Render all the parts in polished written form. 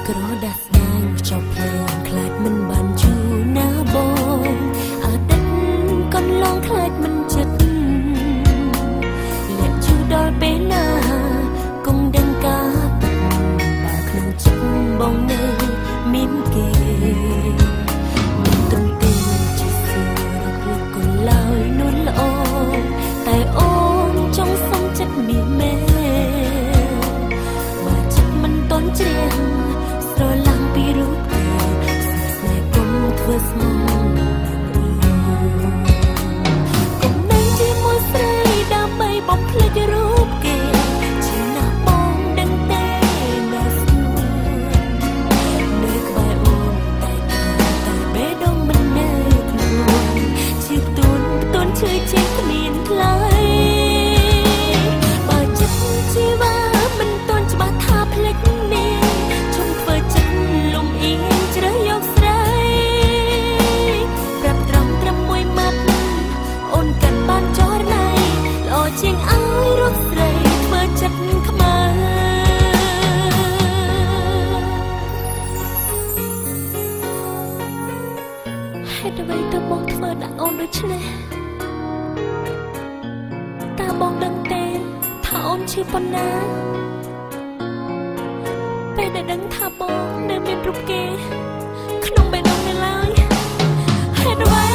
ក្រដាស់ស្ដាយចោលភ្លើងខ្លាចមិនបានជូរណាបងអតីតកន្លងខ្លាចមិនចិត្តលាក់ជូរដល់ពេលណាគង់ដឹងការពិតបើក្នុងចិត្តបងនៅមានគេមិនទុំទេជាសួររកកន្លើយនួនល្អតែអូនចង់សុំចិត្តនេះមែនបើចិត្តមិនតន់ជ្រះស្រឡាញ់ពីរូបគេស្នេហ៍គុំធ្វើស្មោះគុំនៅជាមួយស្រីដើម្បីបំភ្លេចរូបគេជាណាបងដឹងទេនៅស្នួននៅក្បែរអូនតែបេះដូងមិននៅខ្លួនជាផ្ទួនឈឺជាគ្មានថ្លៃបើចិត្តជីវ៉ាមិនតន់ច្បាស់ថាភ្លេចនេះជុំធ្វើចិត្តលំអៀងជ្រើសយកស្រីប្រាប់ត្រឹមមួយម៉ាត់អូនកាន់បានចរណៃល្អជាងឲ្យរកស្រីធ្វើចិត្តខ្មៅហេតុអ្វីទៅបងធ្វើដាក់អូនដូច្នេះតើបងដឹងទេថាអូនឈឺប៉ុណ្ណាពេលដែលដឹងថាបងនៅមានរូបគេក្នុងបេះដូងនៅឡើយហេតុអ្វី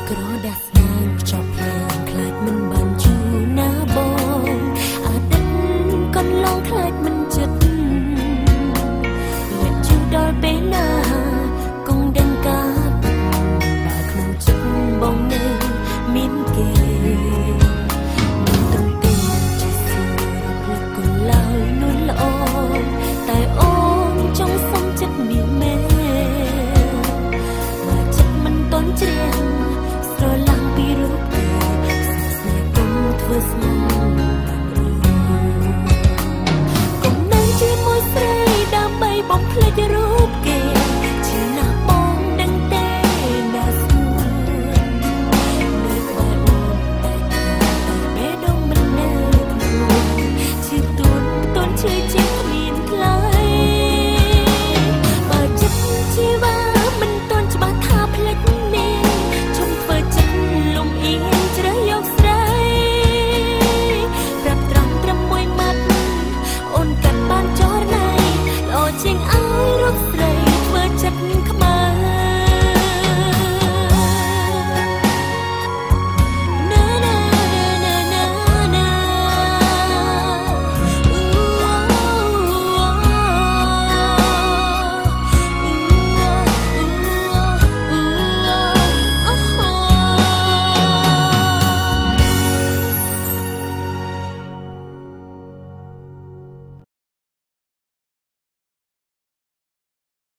ក្រដាស់ស្ដាយចោលភ្លើងខ្លាចមិនបានជូរណាបងអតីតកន្លងខ្លាចមិនចិត្តលាក់ជូរដល់ពេលណាគង់ដឹងការពិតបើក្នុងចិត្តបងនៅមានគេមិនទុំទេជាសួររកកន្លើយនួនល្អតែអូនចង់សុំចិត្តនេះមែនបើចិត្តមិនតន់ជ្រះស្រឡាញ់ពីរូបគេស្នេហ៍គុំធ្វើស្មោះ